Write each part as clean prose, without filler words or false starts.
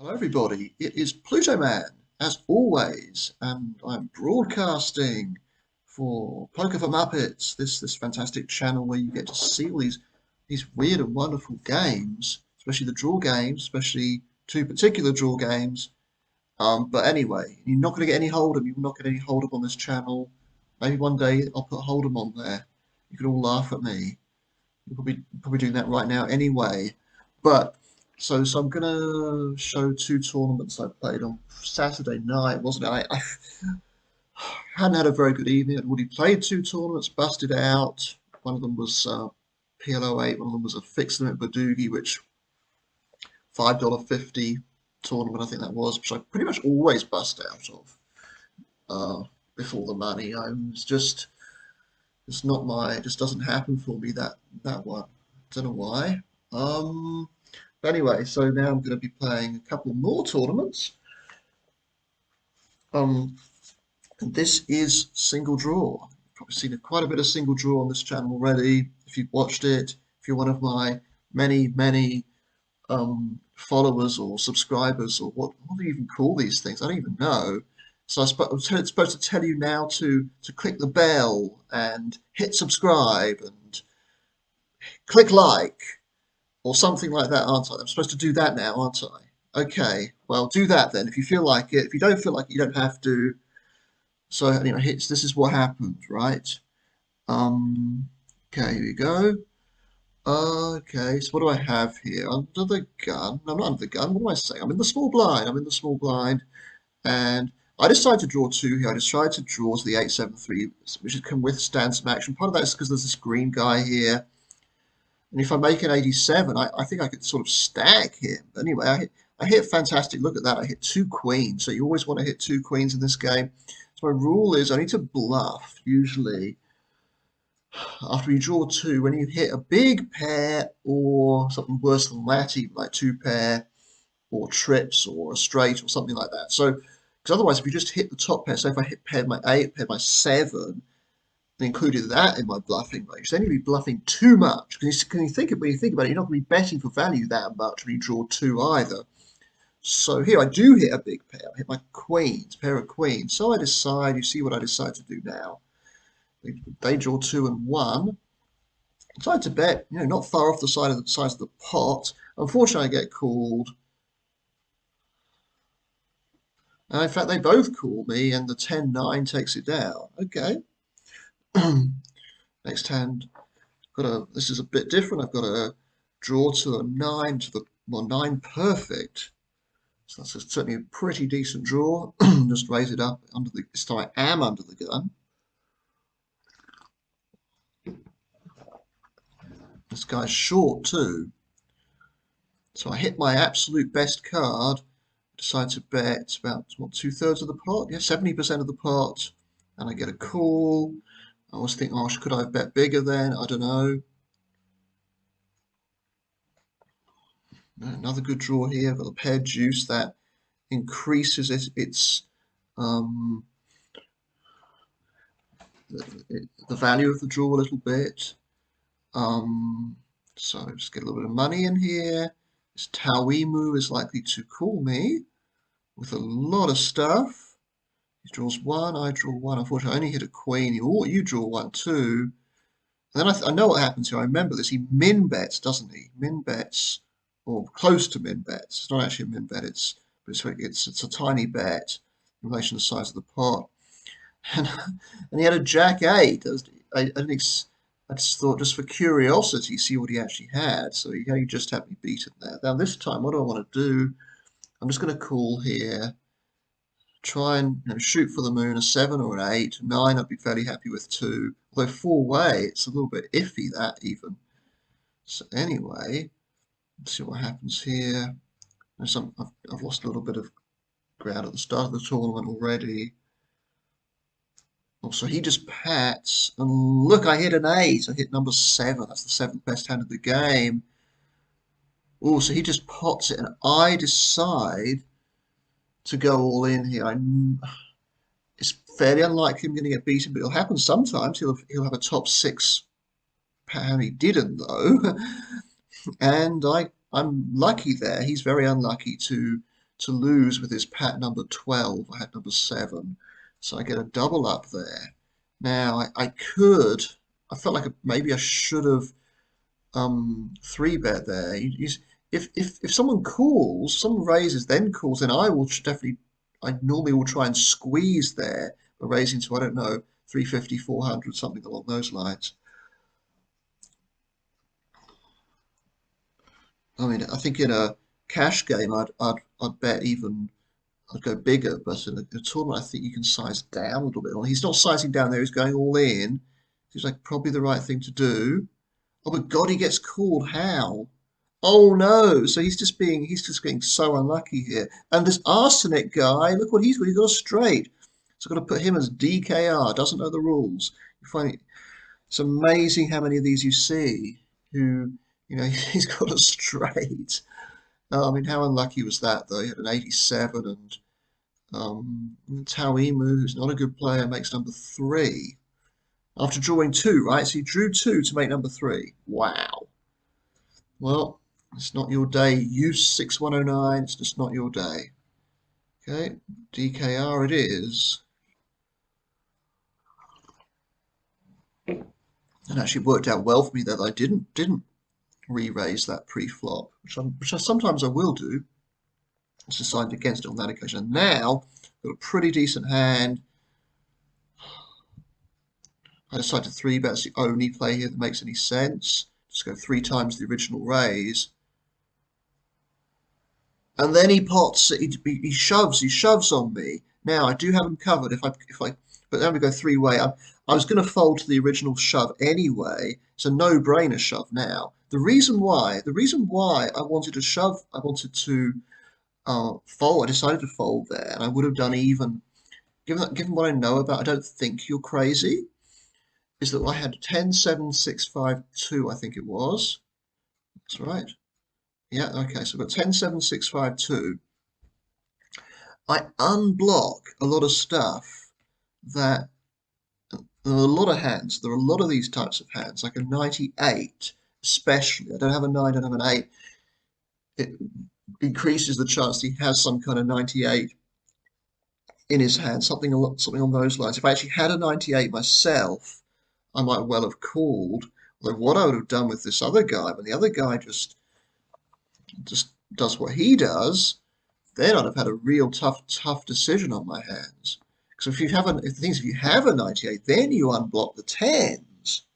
Hello, everybody. It is Pluto Man, as always, and I'm broadcasting for Poker for Muppets, this fantastic channel where you get to see all these weird and wonderful games, especially the draw games, especially two particular draw games. But anyway, you're not going to get any Hold'em. You're not going to get any Hold'em on this channel. Maybe one day I'll put Hold'em on there. You can all laugh at me. You're probably doing that right now anyway. But so I'm gonna show two tournaments I played on Saturday night, wasn't it? I hadn't had a very good evening. I'd already played two tournaments, busted out. One of them was PLO8, one of them was a fixed limit badugi, which $5.50 tournament I think that was, which I pretty much always bust out of before the money. It's not it just doesn't happen for me that one. Don't know why. But anyway, so now I'm going to be playing a couple more tournaments. Um, and this is single draw. You've probably seen quite a bit of single draw on this channel already. If you've watched it, if you're one of my many followers or subscribers, or what do you even call these things? I don't even know. So I'm supposed to tell you now to click the bell and hit subscribe and click like or something like that, aren't I? I'm supposed to do that now, aren't I? Okay, well, do that then if you feel like it. If you don't feel like it, you don't have to. So anyway, this is what happens, right? Um, okay, here we go. Okay, so what do I have here? Under the gun. No, I'm not under the gun. What am I saying? I'm in the small blind. I'm in the small blind. And I decided to draw two here. I decided to draw to the 8-7-3, which can withstand some action. Part of that is because there's this green guy here. And if I make an 87, I think I could sort of stack him. But anyway, I hit fantastic. Look at that. I hit two queens. So you always want to hit two queens in this game. So my rule is I need to bluff, usually, after you draw two, when you hit a big pair or something worse than that, even like two pair or trips or a straight or something like that. So, because otherwise, if you just hit the top pair, say if I hit paired my 8, paired my 7, and included that in my bluffing range, then you'd be bluffing too much. Because when you think about it, you're not going to be betting for value that much when you draw two either. So here I do hit a big pair. I hit my queens, pair of queens. So I decide, you see what I decide to do now. They draw 2 and 1. I decide to bet, not far off the size of the pot. Unfortunately, I get called. And in fact, they both call me, and the 10-9 takes it down. Okay. Next hand, this is a bit different. I've got a draw to a 9 to the 9 perfect. So that's certainly a pretty decent draw. Just raise it up this time I am under the gun. This guy's short too. So I hit my absolute best card. Decide to bet about, what, 2/3 of the pot? Yeah, 70% of the pot. And I get a call. I always think, oh, could I have bet bigger then? I don't know. Another good draw here. I've got a paired juice that increases its the value of the draw a little bit. So just get a little bit of money in here. This Tawimu is likely to call me with a lot of stuff. He draws one, I draw one. Unfortunately, I only hit a queen. You draw one too. And then I know what happens here. I remember this. He min bets, doesn't he? Min bets, or close to min bets. It's not actually a min bet. It's a tiny bet in relation to the size of the pot. And he had a jack eight. I just thought, just for curiosity, see what he actually had. So he just had me beaten there. Now this time, what do I want to do? I'm just going to call here. Try and shoot for the moon, a 7 or an 8. 9, I'd be fairly happy with 2. Although 4-way, it's a little bit iffy, that even. So anyway, let's see what happens here. I've lost a little bit of ground at the start of the tournament already. So he just pats, and look, I hit an 8. I hit number 7. That's the 7th best hand of the game. Oh, so he just pots it, and I decide to go all in here. It's fairly unlikely I'm going to get beaten, but it'll happen sometimes. He'll have a top 6 hand. He didn't, though. And I'm lucky there. He's very unlucky to to lose with his pat number 12. I had number 7. So I get a double up there. Now I felt like maybe I should have three bet there. If someone calls, someone raises, then calls, then I will definitely, I normally will try and squeeze there by raising to, I don't know, 350, 400, something along those lines. I mean, I think in a cash game, I'd bet even, I'd go bigger, but in a tournament, I think you can size down a little bit. Well, he's not sizing down there, he's going all in. Seems like probably the right thing to do. Oh, but God, he gets called. How? Oh no! So he's just getting so unlucky here. And this arsenic guy, look what he's got. He's got a straight. So I've got to put him as DKR. Doesn't know the rules. You find it's amazing how many of these you see who, he's got a straight. I mean, how unlucky was that though? He had an 87 and Tauimu, who's not a good player, makes number 3 after drawing 2, right? So he drew 2 to make number 3. Wow. Well, it's not your day. Use 6109. It's just not your day. Okay, DKR it is. And actually worked out well for me that I didn't re-raise that pre-flop, which I sometimes I will do. I decided against it on that occasion. And now got a pretty decent hand. I decided to 3-bet. It's the only play here that makes any sense. Just go 3 times the original raise. And then he pots, he shoves on me. Now I do have him covered but then we go 3-way. I was going to fold to the original shove anyway. It's a no-brainer shove now. The reason why I wanted to shove, I wanted to fold. I decided to fold there, and I would have done even. Given what I know about, I don't think you're crazy. Is that I had 10, 7, 6, 5, 2, I think it was. That's right. Yeah, okay, so I've got 10, 7, 6, 5, 2. I unblock a lot of stuff that there are a lot of hands. There are a lot of these types of hands, like a 98, especially. I don't have a 9, I don't have an 8. It increases the chance he has some kind of 98 in his hand, something on those lines. If I actually had a 98 myself, I might well have called. Although what I would have done with this other guy, when the other guy just does what he does, then I'd have had a real tough decision on my hands. Because if you have a 98, then you unblock the tens.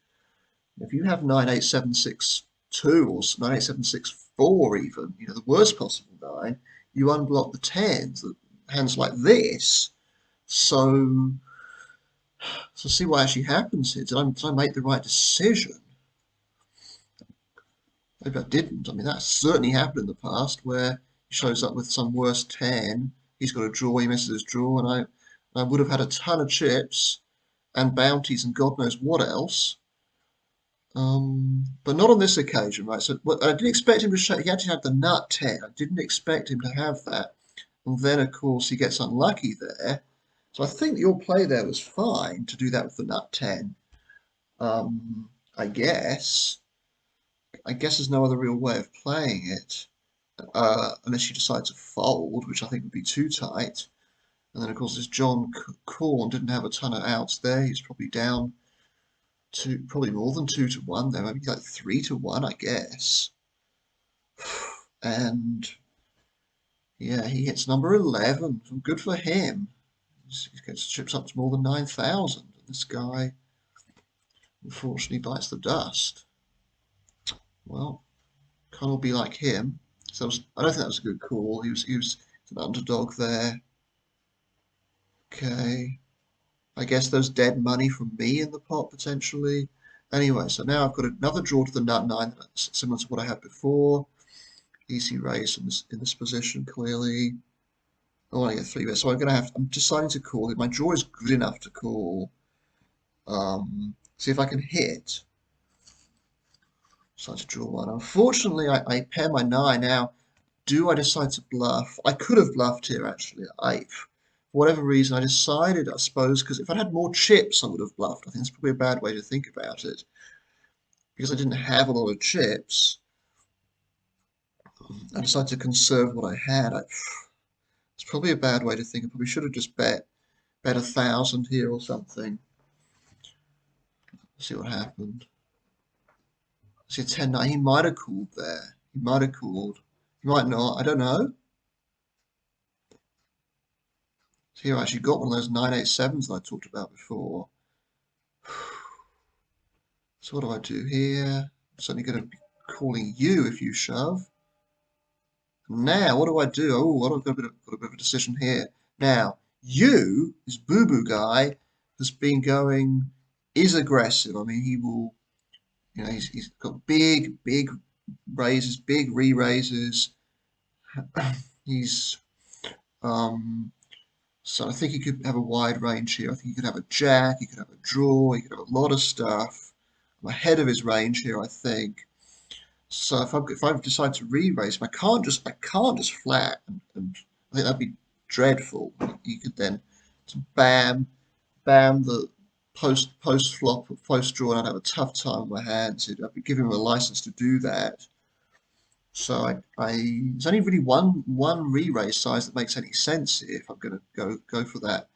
If you have 98762 or 98764 even, the worst possible 9, you unblock the tens, hands like this. So see what actually happens here. Did I make the right decision? Maybe I didn't. I mean, that's certainly happened in the past where he shows up with some worse 10. He's got a draw, he misses his draw, and I would have had a ton of chips and bounties and God knows what else. But not on this occasion, right? So I didn't expect him to show. He actually had the nut 10. I didn't expect him to have that. And then, of course, he gets unlucky there. So I think your play there was fine to do that with the nut 10. I guess. I guess there's no other real way of playing it, unless you decide to fold, which I think would be too tight. And then, of course, this John Corn didn't have a ton of outs there. He's probably down to probably more than 2 to 1 there, maybe like 3 to 1, I guess. And yeah, he hits number 11. Good for him. He gets chips up to more than 9,000. This guy, unfortunately, bites the dust. Well, can't all be like him. So I don't think that was a good call. He was an underdog there. Okay. I guess there's dead money from me in the pot potentially. Anyway, so now I've got another draw to the nut 9, that's similar to what I had before. Easy raise in this position, clearly. I want to get 3 bets, so I'm deciding to call it. My draw is good enough to call. See if I can hit. Decide to draw 1. Unfortunately, I pair my 9. Now, do I decide to bluff? I could have bluffed here, actually. For whatever reason, I decided, I suppose, because if I had more chips, I would have bluffed. I think it's probably a bad way to think about it. Because I didn't have a lot of chips, I decided to conserve what I had. probably a bad way to think. I probably should have just bet 1,000 here or something. See what happened. See a 10-9. He might have called there. He might have called. He might not. I don't know. So here I actually got one of those 987s that I talked about before. So what do I do here? I'm certainly going to be calling you if you shove. Now, what do I do? Oh, I've got a bit of a decision here. Now, you, this boo boo guy, has been going, is aggressive. I mean, he will, he's got big raises, big re-raises. He's, so I think he could have a wide range here. I think he could have a jack, he could have a draw, he could have a lot of stuff. I'm ahead of his range here, I think. So if I decide to re-raise him, I can't just flat, and I think that'd be dreadful. You could then bam the post flop or post draw, and I'd have a tough time with my hands. I'd be giving him a license to do that. So there's only really one re-raise size that makes any sense here if I'm going to go for that.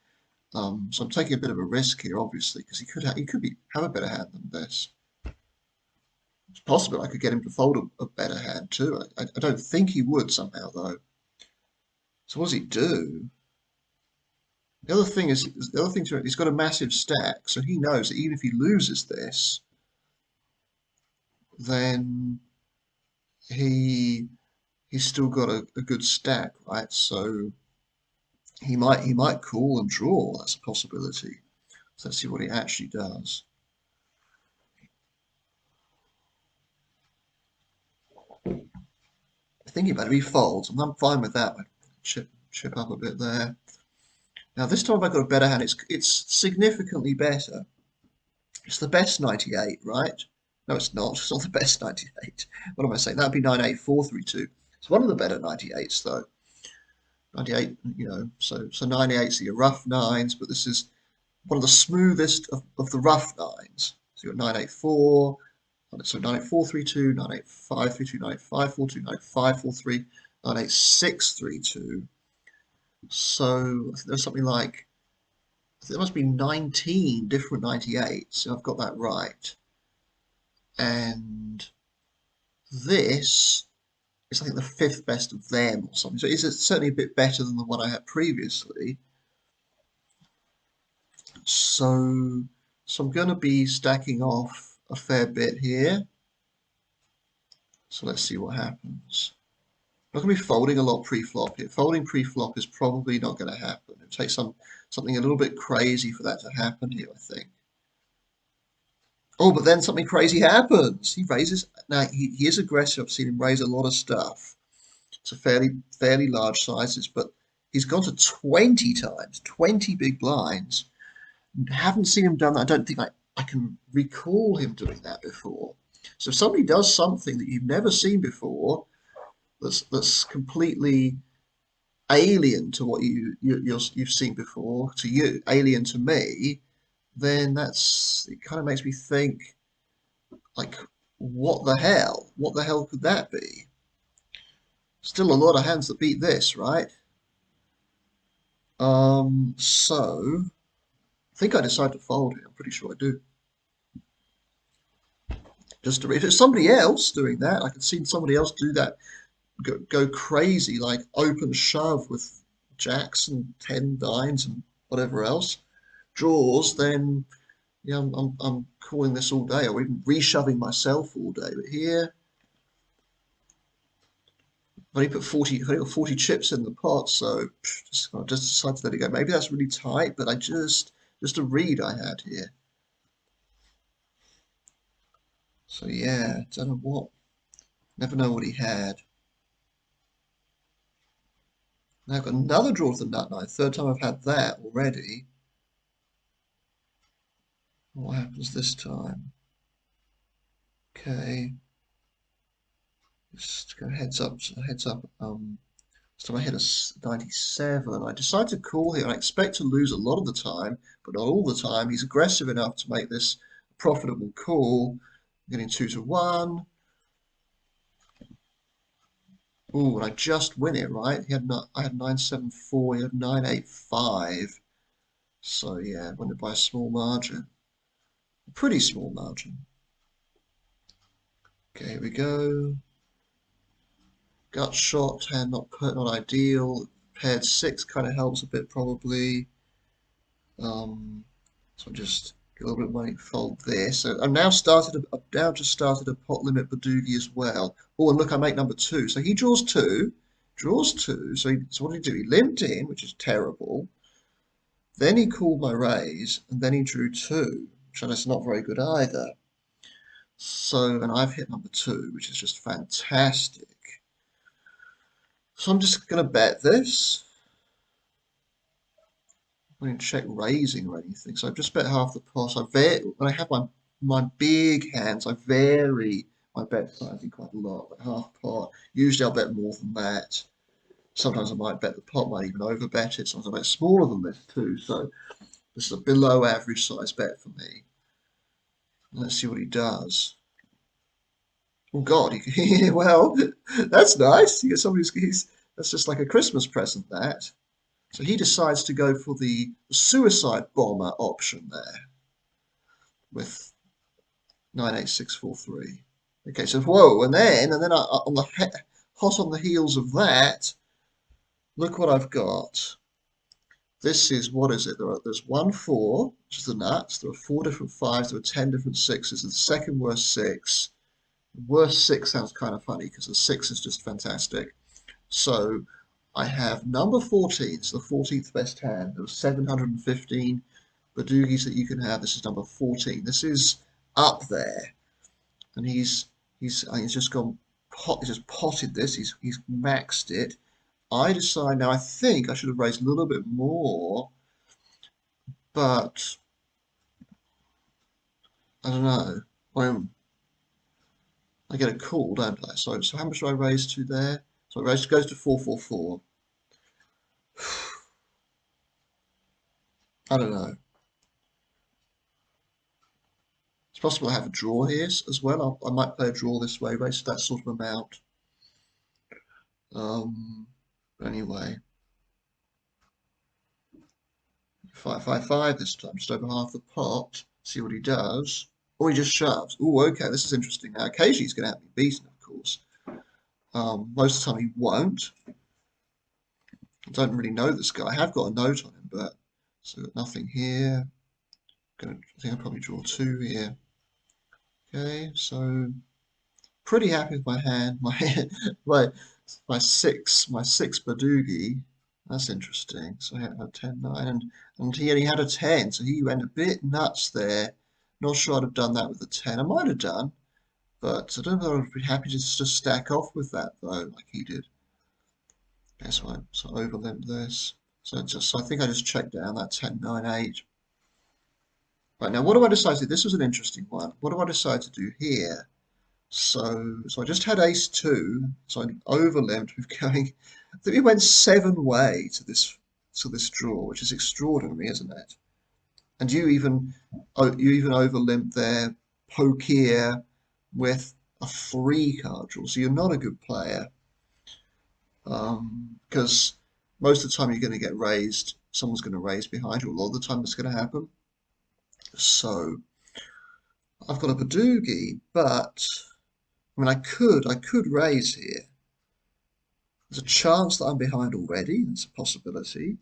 So I'm taking a bit of a risk here, obviously, because he could have a better hand than this. It's possible I could get him to fold a better hand too. I don't think he would somehow though. So what does he do? The other thing he's got a massive stack, so he knows that even if he loses this, then he's still got a good stack, right? So he might call and draw. That's a possibility. So let's see what he actually does. Thinking about it, he folds, and I'm fine with that. Chip up a bit there. Now this time I've got a better hand. It's significantly better. It's the best 98, right? No, it's not. It's not the best 98. What am I saying? That'd be 98432. It's one of the better 98s though. 98, so 98's are your rough nines, but this is one of the smoothest of the rough nines. So you've got 984, so 98432, 98532, 98542, 98543, 98632. So I think there's something like, there must be 19 different 98s, so I've got that right. And this is, I think, the fifth best of them or something. So it's certainly a bit better than the one I had previously. So I'm going to be stacking off a fair bit here. So let's see what happens. I'm not going to be folding a lot pre-flop here. Folding pre-flop is probably not going to happen. It takes something a little bit crazy for that to happen here, I think. Oh, but then something crazy happens. He raises. Now, he is aggressive. I've seen him raise a lot of stuff. It's a fairly large sizes, but he's gone to 20 times, 20 big blinds. Haven't seen him done that. I don't think I can recall him doing that before. So if somebody does something that you've never seen before, that's completely alien to what you've seen before, to you, alien to me, then it kind of makes me think, like, what the hell? What the hell could that be? Still a lot of hands that beat this, right? So I think I decide to fold here. I'm pretty sure I do. Just if it's somebody else doing that, I can see somebody else do that, go crazy, like open shove with jacks and 10 nines and whatever else, draws, then yeah, I'm calling this all day, or even reshoving myself all day. But here, I only put 40 chips in the pot, so I just decided to let it go. Maybe that's really tight, but just a read I had here. So yeah, don't know what. Never know what he had. Now I've got another draw to the nut nine. Third time I've had that already. What happens this time? Okay. Just go heads up. So I hit a 97. I decide to call here. I expect to lose a lot of the time, but not all the time. He's aggressive enough to make this a profitable call. I'm getting 2 to 1. Ooh, and I just win it, right? I had 974, he had 985. So yeah, won it by a small margin. A pretty small margin. Okay, here we go. Gut shot, hand not ideal. Paired six kind of helps a bit probably. So just get a little bit of money, fold this. So I've now just started a pot limit badugi as well. Oh, and look, I make number two. So he draws two. So what did he do? He limped in, which is terrible. Then he called my raise, and then he drew two, which is not very good either. So, and I've hit number two, which is just fantastic. So I'm just going to bet this. I didn't check raising or anything, so I've just bet half the pot. When I have my big hands, I vary my bet sizing quite a lot, like half pot. Usually I'll bet more than that. Sometimes I might bet the pot, might even overbet it. Sometimes I bet smaller than this too. So this is a below average size bet for me. Let's see what he does. Oh God, well, that's nice. You get somebody that's just like a Christmas present, that. So he decides to go for the suicide bomber option there with 98643. Okay, so whoa, and then hot on the heels of that, look what I've got. This is, what is it? There's one four, which is the nuts. There are four different fives. There are 10 different sixes. The second worst six. The worst six sounds kind of funny because the six is just fantastic. So I have number 14, so the 14th best hand. There was 715 badugis that you can have. This is number 14. This is up there, and he's just gone he's just potted this. He's maxed it. I decide now. I think I should have raised a little bit more, but I don't know. Well, I get a call, don't I? So how much do I raise to there? So I raise goes to 444. I don't know. It's possible I have a draw here as well. I might play a draw this way, raise that sort of amount. Anyway, 555 this time, just over half the pot. See what he does. Or he just shoves. Oh, okay, this is interesting. Now, occasionally he's going to have me beaten, of course. Most of the time he won't. I don't really know this guy. I have got a note on him, but so got nothing here. I think I'll probably draw two here. Okay, so pretty happy with my hand. My my six badugi. That's interesting. So I had a 10, 9, and he only had a 10, so he went a bit nuts there. Not sure I'd have done that with a 10. I might have done, but I don't know if I'd be happy just to stack off with that though, like he did. Okay, so I overlimped this. So I think I just checked down that 10, 9, 8. Right, now what do I decide to do? This was an interesting one. What do I decide to do here? So I just had ace two, so I overlimped with going. I think we went seven way to this draw, which is extraordinary, isn't it? And you even overlimped there, poke here with a three card draw. So you're not a good player, because most of the time you're going to get raised. Someone's going to raise behind you. A lot of the time that's going to happen. So I've got a badugi, but I mean I could raise here. There's a chance that I'm behind already. It's a possibility.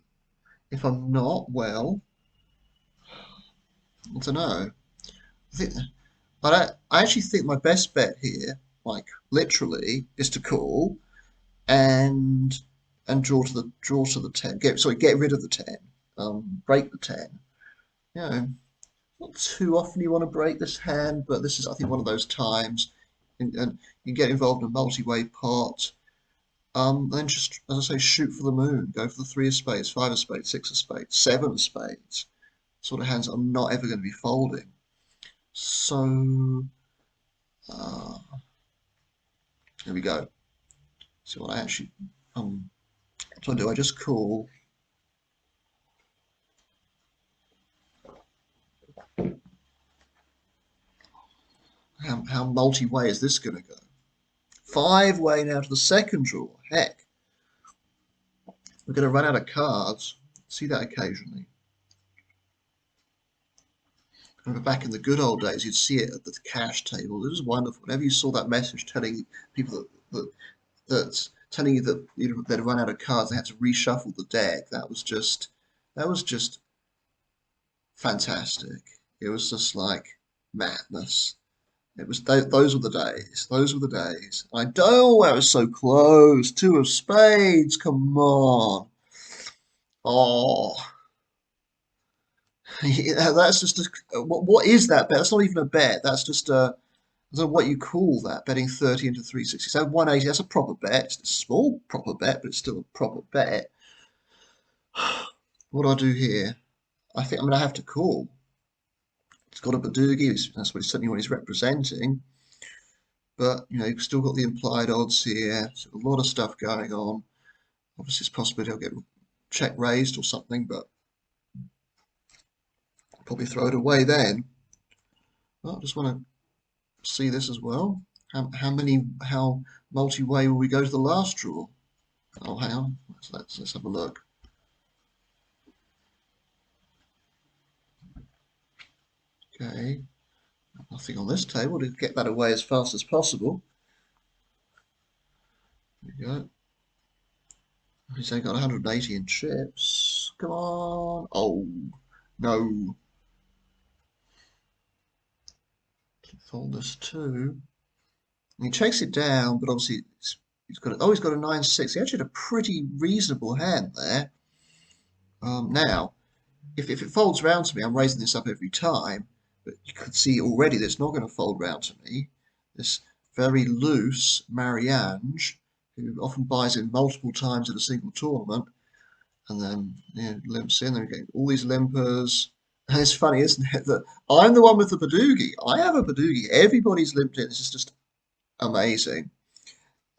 If I'm not, well, I don't know. I think, but I actually think my best bet here, like literally, is to call and draw to the 10. Get rid of the 10. Break the 10. You know, not too often you want to break this hand, but this is I think one of those times, and you get involved in a multi-way pot. Then just, as I say, shoot for the moon. Go for the three of spades, five of spades, six of spades, seven of spades. Sort of hands I'm not ever going to be folding. So, uh, here we go. So what I actually, so I do, I just call. How multi-way is this going to go? Five way now to the second draw. heck? We're going to run out of cards. See that occasionally. I remember back in the good old days, you'd see it at the cash table. It was wonderful. Whenever you saw that message telling people that's telling you that they'd run out of cards, they had to reshuffle the deck. That was just fantastic. It was just like madness. It was those were the days. Those were the days. I know I was so close. Two of spades. Come on. Oh, yeah, that's just what is that bet? That's not even a bet. That's just a I don't know what you call that. Betting 30 into 360. So 180. That's a proper bet. It's a small proper bet, but it's still a proper bet. What do I do here? I think I'm going to have to call. It's got a badugi. That's what certainly what he's representing. But you've still got the implied odds here. So a lot of stuff going on. Obviously, it's possible he'll get check raised or something, but I'll probably throw it away then. Well, I just want to see this as well. How multi-way will we go to the last draw? Oh, hang on. Let's have a look. Okay, nothing on this table to get that away as fast as possible. There we go. He's only got 180 in chips. Come on. Oh, no. Fold this too. He checks it down, but obviously he's got a 9-6. He actually had a pretty reasonable hand there. Now, if it folds round to me, I'm raising this up every time, but you can see already that it's not going to fold round to me. This very loose Mariange, who often buys in multiple times in a single tournament, and then limps in. Then we get all these limpers. And it's funny, isn't it, that I'm the one with the badugi. I have a badugi. Everybody's limped in. This is just amazing.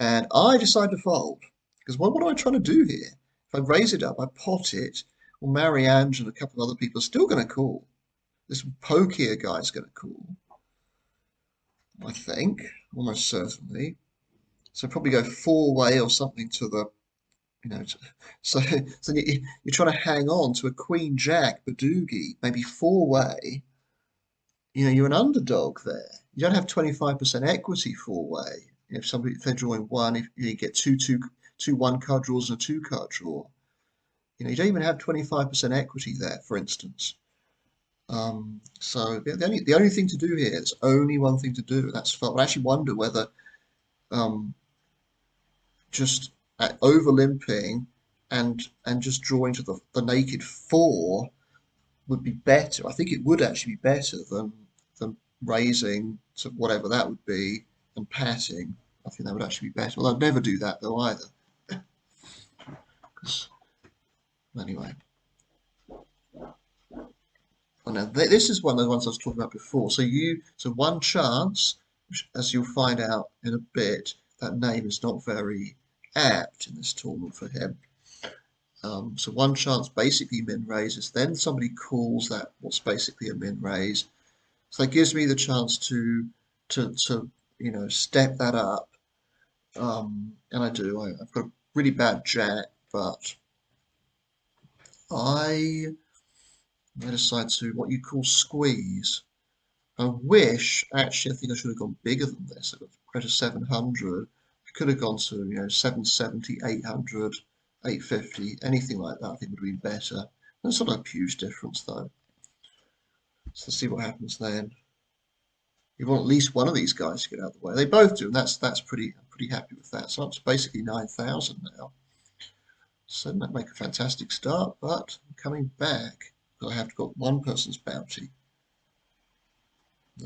And I decide to fold. Because what am I trying to do here? If I raise it up, I pot it, well, Marianne and a couple of other people are still going to call. This pokier guy's going to call, I think, almost certainly. So probably go four-way or something to the, you know, so you're trying to hang on to a Queen Jack badugi, maybe four-way. You're an underdog there. You don't have 25% equity four-way. If they're drawing one, if you get two one-card draws and a two-card draw, you don't even have 25% equity there, for instance. So the only thing to do here is only one thing to do, and that's I actually wonder whether um, just over limping and just drawing to the naked four would be better. I think it would actually be better than raising to whatever that would be and patting. I think that would actually be better. Well, I'd never do that though either. 'Cause, anyway, well, now this is one of the ones I was talking about before. So one chance, which, as you'll find out in a bit, that name is not very apt in this tournament for him. So one chance basically min raises, then somebody calls that what's basically a min raise. So that gives me the chance to step that up. And I do. I've got a really bad jack, but I decide to what you call squeeze. I wish actually I think I should have gone bigger than this. I got to go to 700. I could have gone to 770, 800, 850, anything like that. I think would have been better. That's not a huge difference though. So let's see what happens then. You want at least one of these guys to get out of the way. They both do, and that's pretty happy with that. So up to basically 9,000 now. So that make a fantastic start, but coming back, I have got one person's bounty.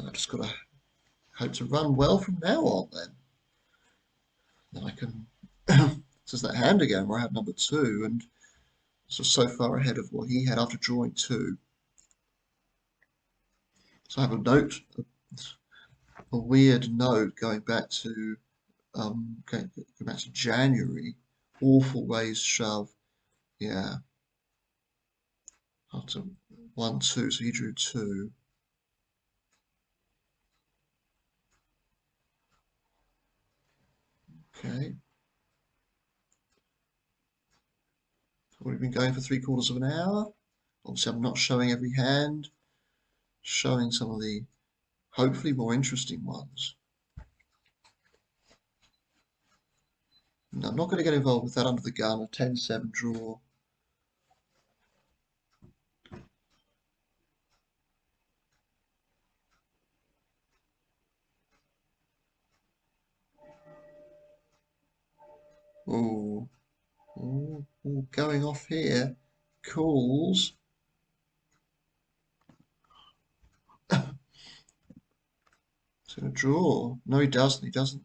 I just got to hope to run well from now on then. Then I can. This is that hand again where I have number two, and so far ahead of what he had after drawing two. So I have a note, a weird note going back to going back to January. Awful raised shove. Yeah. After 1-2, so he drew two. Okay. We've been going for 3/4 of an hour. Obviously, I'm not showing every hand, showing some of the hopefully more interesting ones. No, I'm not going to get involved with that under the gun, a 10-7 draw. Ooh, ooh, ooh, going off here. Calls. He's going to draw. No, he doesn't. He doesn't.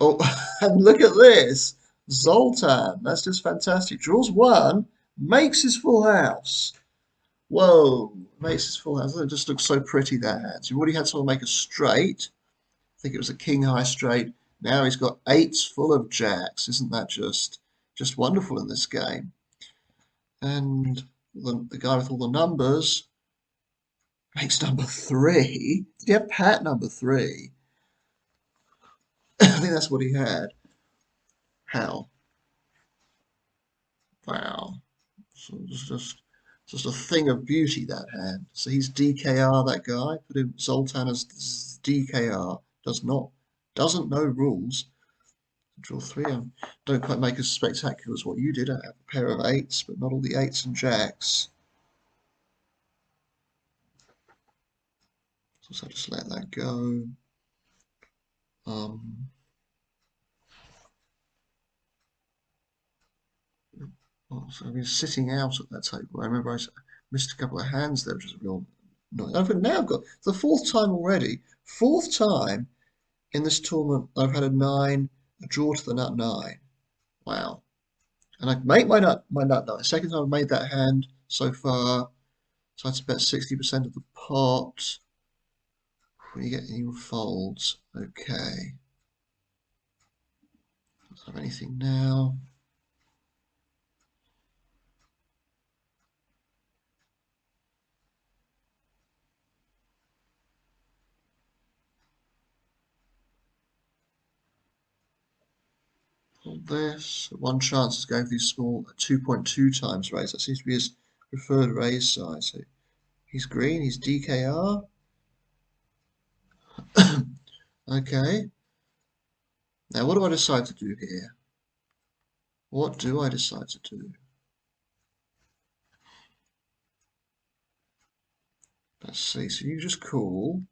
Oh, and look at this. Zoltan. That's just fantastic. Draws one, makes his full house. Whoa, makes his full house. It just looks so pretty, that hand. So you've already had someone make a straight. I think it was a king high straight. Now he's got eights full of jacks. Isn't that just wonderful in this game? And the guy with all the numbers makes number three. Did he have Pat number three? I think that's what he had. How? Wow. So it's just a thing of beauty, that hand. So he's DKR, that guy. Put him Zoltan as DKR. Doesn't know rules. Draw three. Don't quite make as spectacular as what you did. I have a pair of eights, but not all the eights and jacks. So I'll just let that go. So I've been sitting out at that table. I remember I missed a couple of hands there, which was a real annoying. Now I've got the fourth time already. Fourth time in this tournament I've had a nine, a draw to the nut nine. Wow. And I make my nut nine. Second time I've made that hand so far. So I had to bet 60% of the pot. When you get any folds. Okay. Don't have anything now. Hold this. One chance is going for these small 2.2 times raise. That seems to be his preferred raise size. So he's green, he's DKR. Okay. Now what do I decide to do here? What do I decide to do? Let's see. So you just call.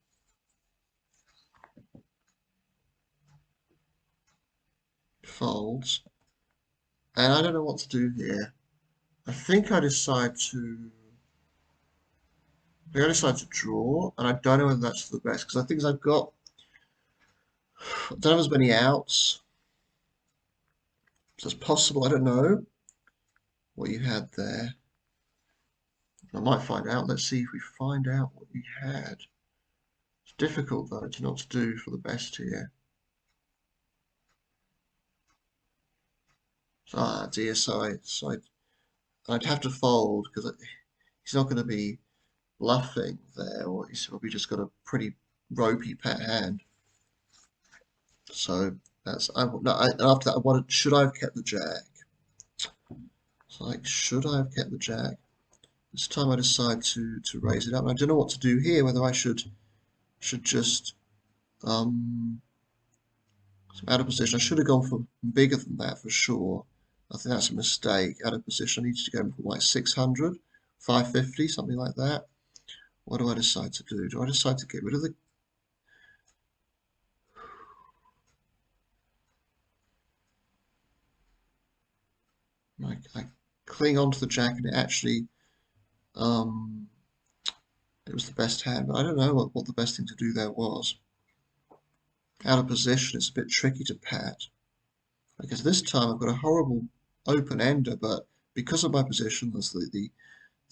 Folds. And I don't know what to do here. I think I decide to draw, and I don't know whether that's the best, because I think I don't have as many outs. So it's possible, I don't know what you had there. I might find out. Let's see if we find out what you had. It's difficult though to not to do for the best here. Ah dear, I'd have to fold because he's not going to be bluffing there, or he's probably just got a pretty ropey pet hand. So that's after that, should I have kept the jack? It's like, should I have kept the jack? This time I decide to raise it up. And I don't know what to do here. Whether I should just out of position. I should have gone for bigger than that for sure. I think that's a mistake. Out of position, I need to go for like 600, 550, something like that. What do I decide to do? Do I decide to get rid of the... I cling onto the jack and it actually... it was the best hand, but I don't know what the best thing to do there was. Out of position, it's a bit tricky to pat. Because this time I've got a horrible open ender, but because of my position, there's the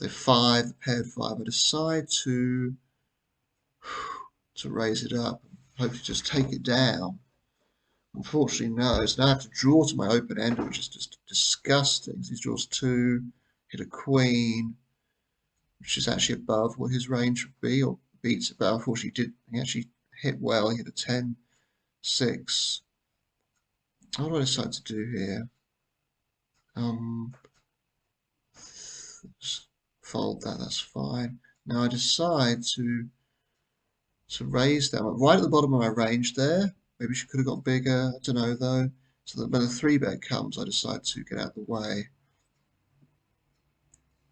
five, the paired five, I decide to raise it up and hopefully just take it down. Unfortunately, no. So now I have to draw to my open ender, which is just disgusting. So he draws two, hit a queen, which is actually above what his range would be, or beats it, but unfortunately he actually hit well. He hit a 10, 6. What do I decide to do here? fold that, that's fine. Now I decide to raise them right at the bottom of my range there. Maybe she could have got bigger, I don't know though. So that when the 3-bet comes, I decide to get out of the way.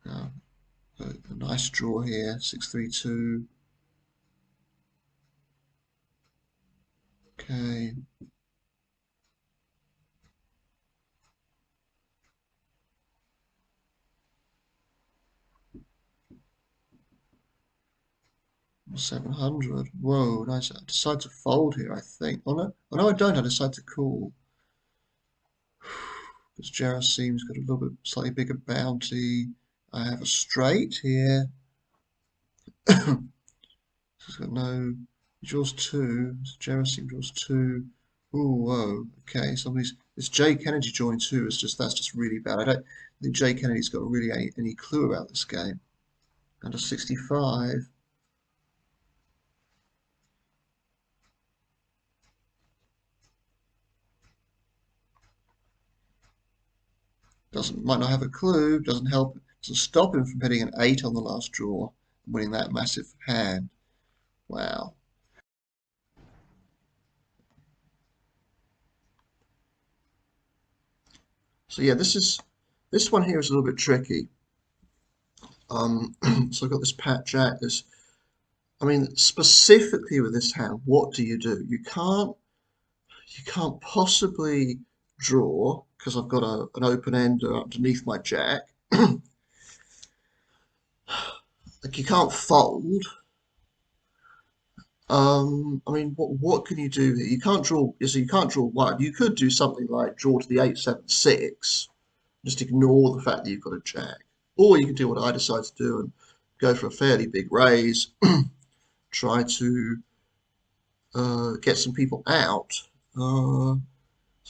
Now, a nice draw here, 6-3-2. Okay. $700. Whoa, nice. I decide to fold here, I think. Oh no, I don't. I decide to call. Because Jarasim's got a little bit slightly bigger bounty. I have a straight here. He's got no. He draws two. Jarasim draws two. Ooh, whoa. Okay, somebody's. This Jay Kennedy drawing two is just that's just really bad. I don't think Jay Kennedy's got really any clue about this game. Under 65. Might not have a clue, doesn't help, doesn't stop him from hitting an 8 on the last draw and winning that massive hand. Wow. So yeah, this one here is a little bit tricky. So I've got this Pat Jack. I mean, specifically with this hand, what do? You can't possibly draw because I've got an open ender underneath my Jack. Like you can't fold. I mean, what can you do here? You can't draw. So you can't draw one. You could do something like draw to the 8-7-6. Just ignore the fact that you've got a jack. Or you can do what I decide to do and go for a fairly big raise, try to get some people out. So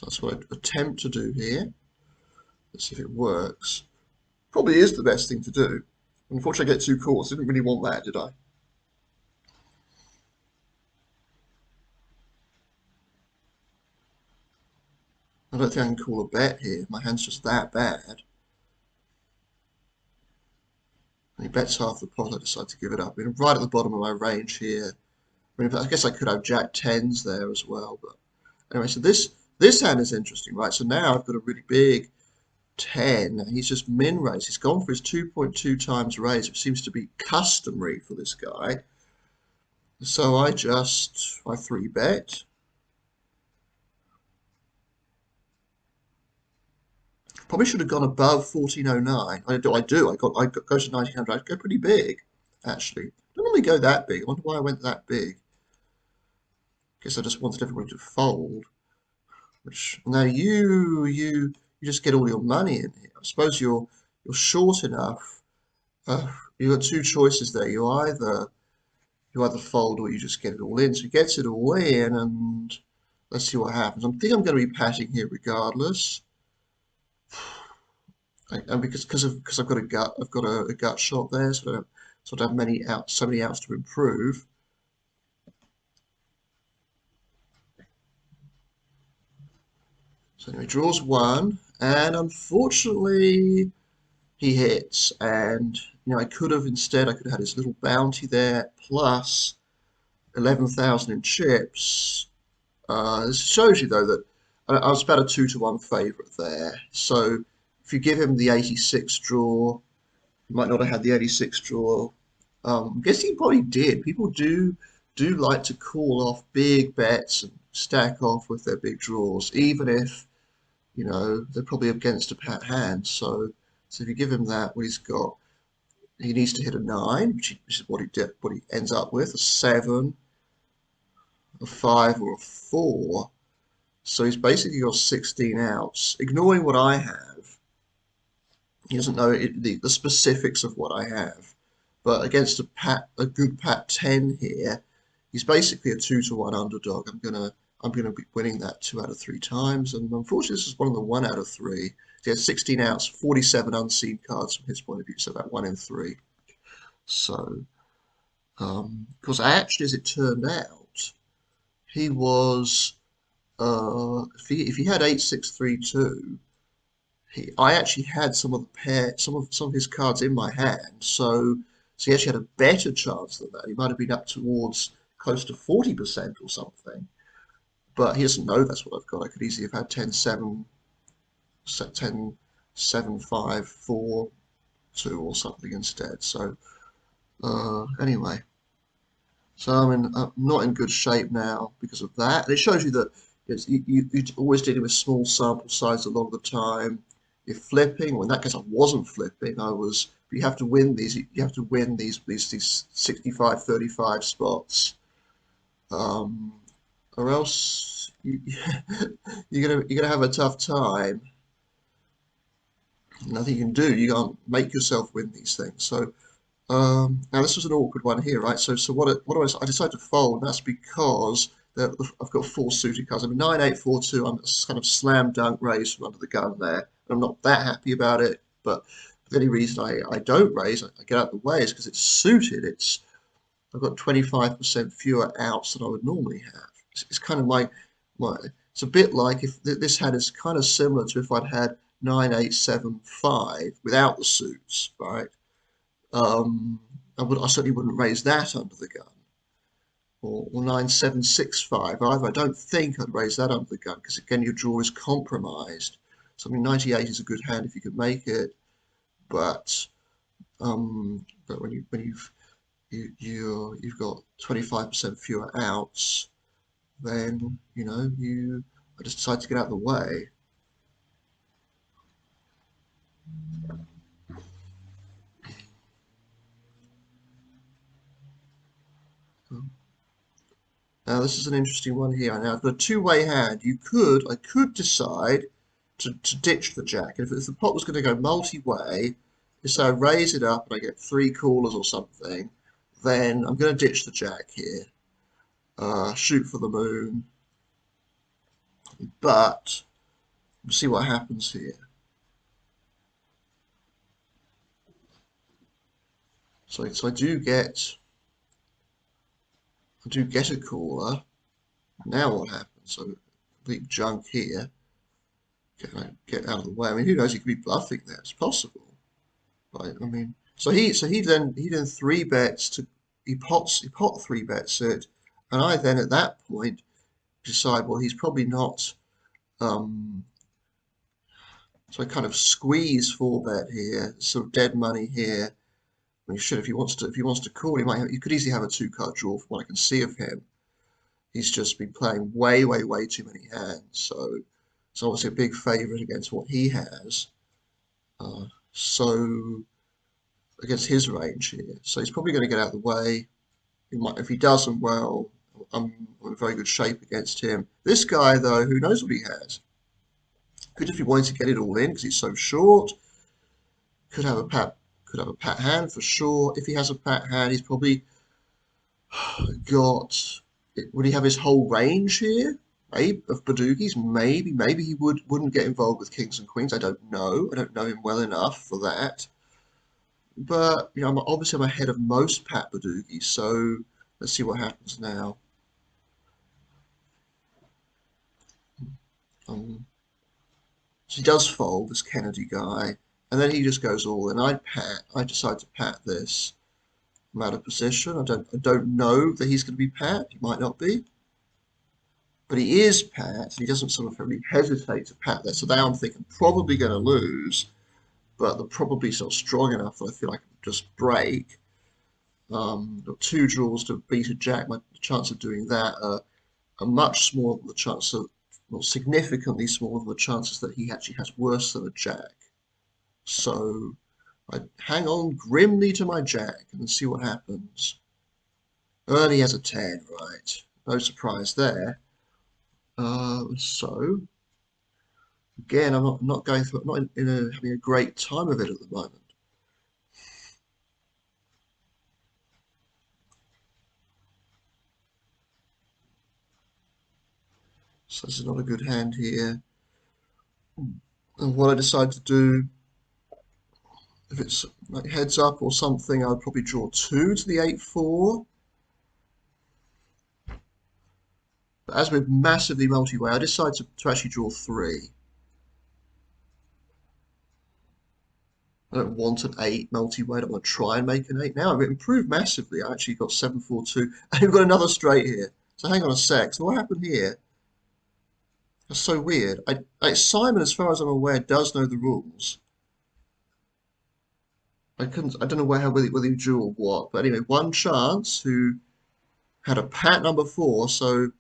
that's what I attempt to do here. Let's see if it works. Probably is the best thing to do. Unfortunately, I get two calls. Didn't really want that, did I? I don't think I can call a bet here. My hand's just that bad. And he bets half the pot. I decide to give it up. I mean, right at the bottom of my range here. I mean, I guess I could have Jack tens there as well, but anyway. So this hand is interesting, right? So now I've got a really big 10. And he's just min raised. He's gone for his 2.2 times raise, which seems to be customary for this guy. So I 3-bet. Probably should have gone above 1409. I do. I go to 1900. I'd go pretty big, actually. Don't normally go that big. I wonder why I went that big. Guess I just wanted everybody to fold. Which now you just get all your money in here. I suppose you're short enough. You've got two choices there. You either fold or you just get it all in. So he gets it all in, and let's see what happens. I think I'm going to be patting here regardless. And because I've got a gut, I've got a gut shot there, so I don't have so many outs to improve. So anyway, draws one, and unfortunately he hits. And I could have had his little bounty there plus 11,000 in chips. This shows you though that I was about a 2-1 favourite there. So if you give him the 86 draw, he might not have had the 86 draw. I guess he probably did. People do like to call off big bets and stack off with their big draws, even if they're probably against a pat hand. So if you give him that, he needs to hit a 9, which is what he ends up with, a 7, a 5, or a 4. So he's basically got 16 outs. Ignoring what I have, he doesn't know the specifics of what I have. But against a good pat 10 here, he's basically a 2-1 underdog. I'm gonna be winning that 2 out of 3 times, and unfortunately, this is one of the 1 out of 3. He has 16 outs, 47 unseen cards from his point of view, so about 1 in 3. So, because actually, as it turned out, he was if he had 8632, I actually had some of his cards in my hand, so he actually had a better chance than that. He might have been up towards close to 40% or something, but he doesn't know that's what I've got. I could easily have had 10-7, 10-7-5-4-2 or something instead. So anyway, so I'm not in good shape now because of that. And it shows you that you're always dealing with small sample size a lot of the time. You're flipping, well, in that case, I wasn't flipping. I was. You have to win these. You have to win these 65-35 spots, um, or else you're gonna have a tough time. Nothing you can do. You can't make yourself win these things. So now this was an awkward one here, right? So I decided to fold. And that's because I've got four suited cards. I mean 9-8-4-2. I'm kind of slam dunk raise from under the gun there. I'm not that happy about it, but the only reason I don't raise, I get out of the way, is because it's suited. I've got 25% fewer outs than I would normally have. It's kind of my. It's a bit like if this hand is kind of similar to if I'd had 9-8-7-5 without the suits, right? Um, I certainly wouldn't raise that under the gun. Or 9-7-6-5 either. I don't think I'd raise that under the gun because again your draw is compromised. So I mean 98 is a good hand if you could make it, but when you've got 25% fewer outs, then I just decide to get out of the way. Now this is an interesting one here. Now I've got a two-way hand. I could decide to ditch the jack. If the pot was going to go multi-way, so I raise it up and I get three callers or something, then I'm going to ditch the jack here. Shoot for the moon, but we'll see what happens here. So I do get a caller. Now what happens? So big junk here. Get out of the way. I mean, who knows? He could be bluffing there. It's possible, right? I mean, so he then three bets to he pot three bets it, and I then at that point decide, well, he's probably not. Um, so I kind of squeeze four bet here, sort of dead money here. I mean, should if he wants to call, he could easily have a two card draw from what I can see of him. He's just been playing way, way, way too many hands. So it's obviously a big favourite against what he has. So against his range here. So he's probably going to get out of the way. If he doesn't, well, I'm in very good shape against him. This guy, though, who knows what he has? Could, if he wanted to get it all in because he's so short, could have a pat hand for sure. If he has a pat hand, he's probably got. Would he have his whole range here? Maybe of badugis? Maybe he wouldn't get involved with kings and queens. I don't know. I don't know him well enough for that. But I'm ahead of most Pat Badugi, so let's see what happens now. Um, so he does fold, this Kennedy guy, and then he just goes all in. I decide to pat this. I'm out of position. I don't know that he's going to be pat. He might not be, but he is pat. He doesn't sort of really hesitate to pat that. So now I'm thinking probably going to lose, but they're probably sort of strong enough that I feel like I can just break. Got two draws to beat a jack. My chance of doing that are much smaller than the chance of, well, significantly smaller than the chances that he actually has worse than a jack. So I hang on grimly to my jack and see what happens. Early has a 10, right? No surprise there. So again, I'm not going through, not having a great time of it at the moment. So this is not a good hand here. And what I decide to do, if it's like heads up or something, I'd probably draw two to the 8-4. But as we're massively multi-way, I decide to actually draw three. I don't want an 8 multi-weight. I want to try and make an 8 now. I've improved massively. I actually got 742. And we've got another straight here. So hang on a sec. So what happened here? That's so weird. Simon, as far as I'm aware, does know the rules. I don't know whether he drew or what. But anyway, one chance who had a pat number 4. So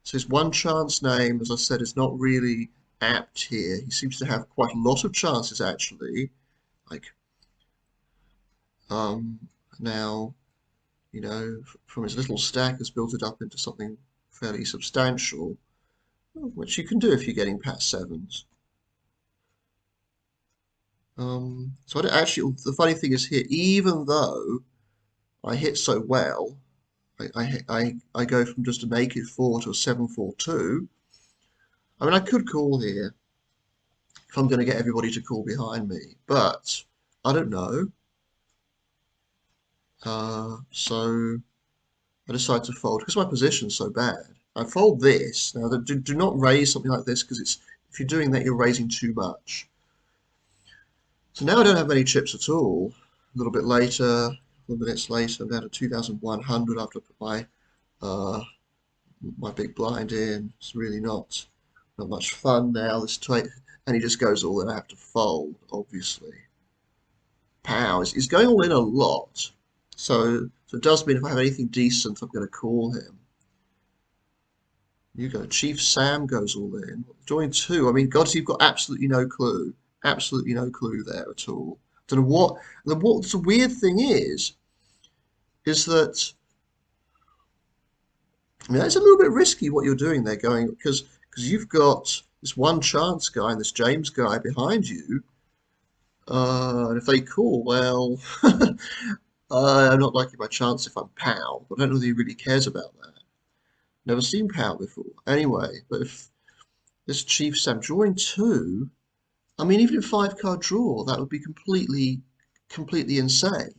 his one chance name, as I said, is not really apt here. He seems to have quite a lot of chances actually. Like um, now, from his little stack has built it up into something fairly substantial, which you can do if you're getting past sevens. So I don't, actually, the funny thing is here, even though I hit so well, I go from just a naked 4 to a 742. I mean, I could call here if I'm going to get everybody to call behind me, but I don't know. So I decide to fold because my position's so bad. I fold this. Now, do not raise something like this because if you're doing that, you're raising too much. So now I don't have any chips at all. A little bit later, a couple minutes later, I'm down to 2,100 after I put my big blind in. It's really not much fun now. This trade, and he just goes all in. I have to fold, obviously. Pow, he's going all in a lot. So it does mean if I have anything decent, I'm going to call him. You go. Chief Sam goes all in. Join 2. I mean, God, you've got absolutely no clue. Absolutely no clue there at all. Don't know what. The weird thing is that I mean, it's a little bit risky what you're doing there, going because you've got this one chance guy and this James guy behind you. And if they call, well, I'm not liking my chance if I'm Pow. I don't know that he really cares about that. Never seen Pow before. Anyway, but if this Chief Sam drawing 2, I mean, even in 5-card draw, that would be completely insane.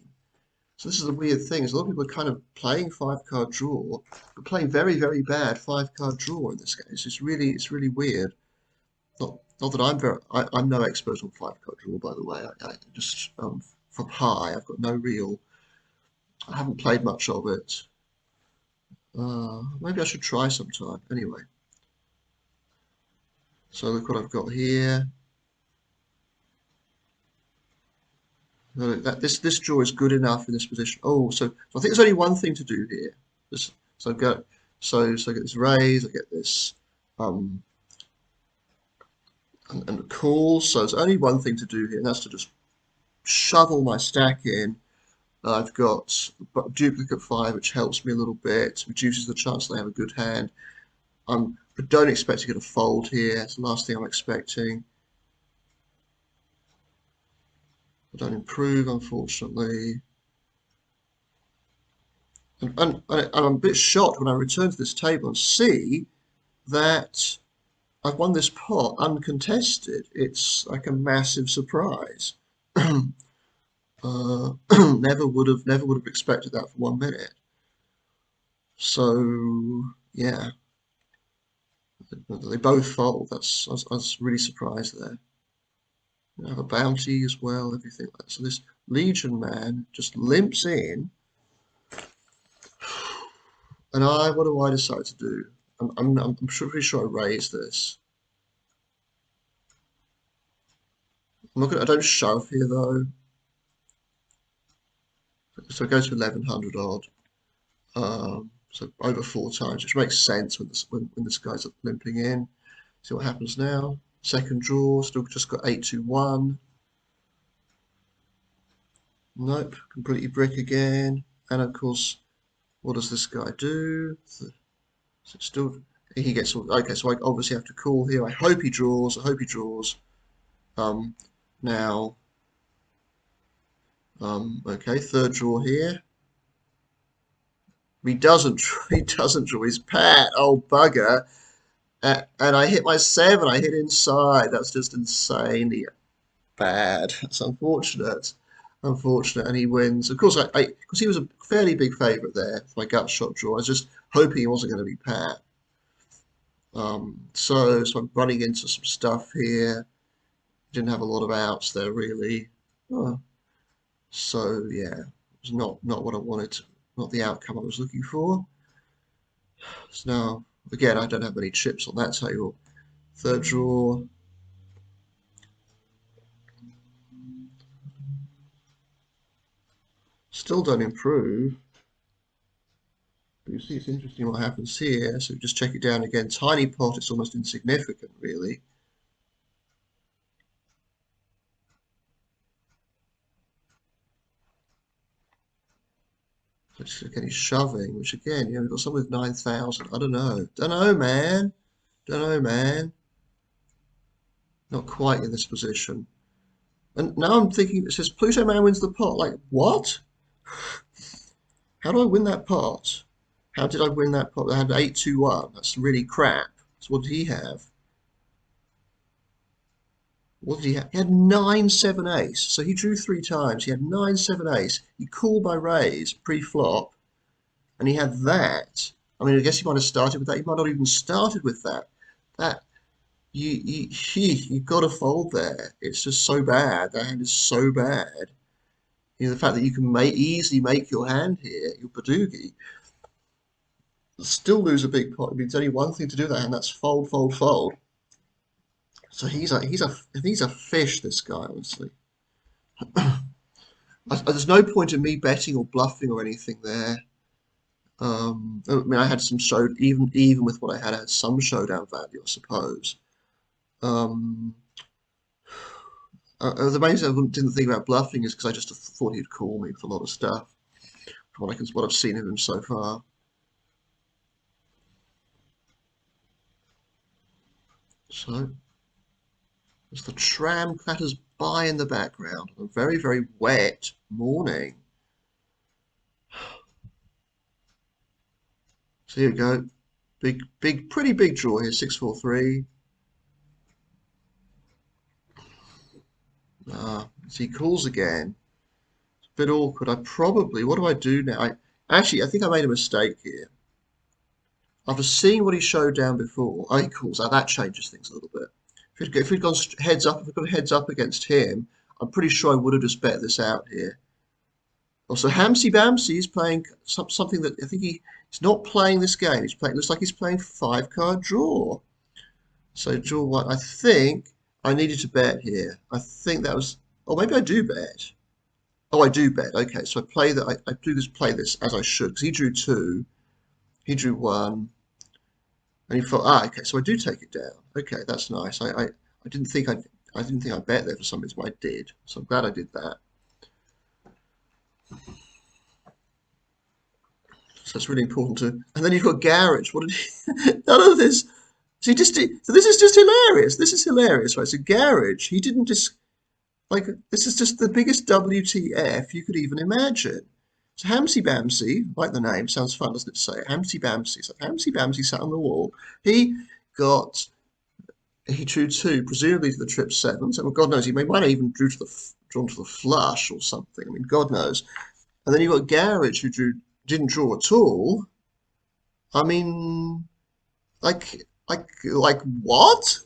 So this is the weird thing, is a lot of people are kind of playing 5-card draw, but playing very, very bad 5-card draw in this case. It's really weird. Not that I'm no expert on 5-card draw, by the way. I just from high, I've got no real. I haven't played much of it. Maybe I should try sometime. Anyway, so look what I've got here. This draw is good enough in this position. Oh, so I think there's only one thing to do here. So I get this raise, I get this and call. So there's only one thing to do here, and that's to just shovel my stack in. I've got duplicate 5, which helps me a little bit, reduces the chance that I have a good hand. I don't expect to get a fold here. It's the last thing I'm expecting. I don't improve, unfortunately. And I'm a bit shocked when I return to this table and see that I've won this pot uncontested. It's like a massive surprise. Never would have expected that for 1 minute. So yeah, they both fold. I was really surprised there. I have a bounty as well, everything like that. So this Legion man just limps in, and what do I decide to do? I'm pretty sure I raise this. I don't shove here though. So it goes to 1100 odd. So over 4 times, which makes sense when this guy's limping in. See what happens now. Second draw, still just got 821. Nope, completely brick again. And of course, what does this guy do? So still, he gets all, okay, so I obviously have to call here. I hope he draws. I hope he draws. Now, okay, third draw here. He doesn't. He doesn't draw his pat. Oh bugger! And I hit my 7. I hit inside. That's just insanely bad. It's unfortunate. Unfortunate, and he wins. Of course, because he was a fairly big favourite there. My gut shot draw. I was just hoping he wasn't going to be pat. So I'm running into some stuff here. Didn't have a lot of outs there really. Oh, so yeah, it's not what I wanted, not the outcome I was looking for. So now, again, I don't have any chips on that table. Third draw, still don't improve. But you see, it's interesting what happens here. So just check it down again. Tiny pot, it's almost insignificant, really. So just again, he's shoving, which again, we've got someone with 9,000. I don't know. Don't know, man. Don't know, man. Not quite in this position. And now I'm thinking, it says Pluto Man wins the pot. Like, what? How do I win that pot? How did I win that pot? I had 8-2-1. That's really crap. So what did he have? What did he have? He had 9-7 ace. So he drew three times. He had 9-7 ace. He called my raise pre-flop, and he had that. I mean, I guess he might have started with that. He might not even started with that. That you've got to fold there. It's just so bad. That hand is so bad. The fact that you can easily make your hand here, your badugi, still lose a big pot. It means only one thing to do that, and that's fold, fold, fold. So he's a fish. This guy, honestly. There's no point in me betting or bluffing or anything there. I mean, I had some show even with what I had some showdown value, I suppose. Um, the main reason I didn't think about bluffing is because I just thought he'd call me with a lot of stuff. From what I've seen of him so far. So as the tram clatters by in the background on a very, very wet morning. So here we go. Pretty big draw here, 6-4-3. So he calls again. It's a bit awkward. What do I do now? I think I made a mistake here. After seeing what he showed down before, he calls. Now that changes things a little bit. If we'd gone heads up, if we'd gone heads up against him, I'm pretty sure I would have just bet this out here. Also, Hamsy Bamsy is playing something that I think he's not playing this game. He's playing. Looks like he's playing five card draw. So draw one. I think I needed to bet here. I think that was. Oh, maybe I do bet. Oh, I do bet. Okay, so I play that. I do this. Play this as I should because he drew two. He drew one, and he thought, okay. So I do take it down. Okay, that's nice. I didn't think I didn't think I bet there for some reason, but I did. So I'm glad I did that. So it's really important to. And then you've got Garage. What did he? None of this. So this is just hilarious. This is hilarious, right? So Garage, he didn't just like this is just the biggest WTF you could even imagine. So Hamsy Bamsy, like the name, sounds fun, doesn't it? Say Hamsy Bamsy. So Hamsy Bamsy sat on the wall. He got he drew two, presumably to the trip seven. So well, God knows might have even drawn to the flush or something. I mean, God knows. And then you got Garage who didn't draw at all. I mean, like what?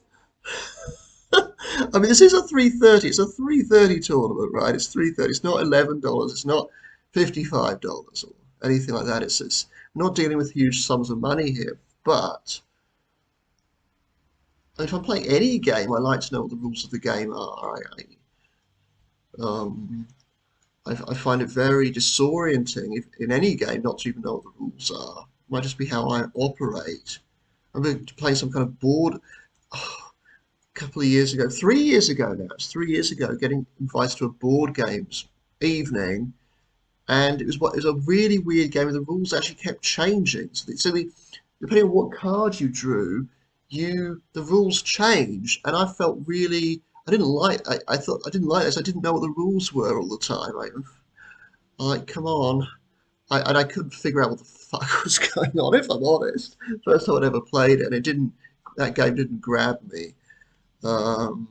I mean, this is a 330. It's a 330 tournament, right? It's 330. It's not $11. It's not $55 or anything like that. It's not dealing with huge sums of money here. But if I'm playing any game, I like to know what the rules of the game are. Um, I find it very disorienting in any game not to even know what the rules are. It might just be how I operate. I'm playing some kind of board. Oh, couple of years ago, 3 years ago now, it's 3 years ago, getting invited to a board games evening, and it was a really weird game, and the rules actually kept changing. Depending on what card you drew, the rules change, and I felt really I didn't like I thought I didn't like this. I didn't know what the rules were all the time. Like come on. And I couldn't figure out what the fuck was going on, if I'm honest. First time I'd ever played it, and that game didn't grab me. Um,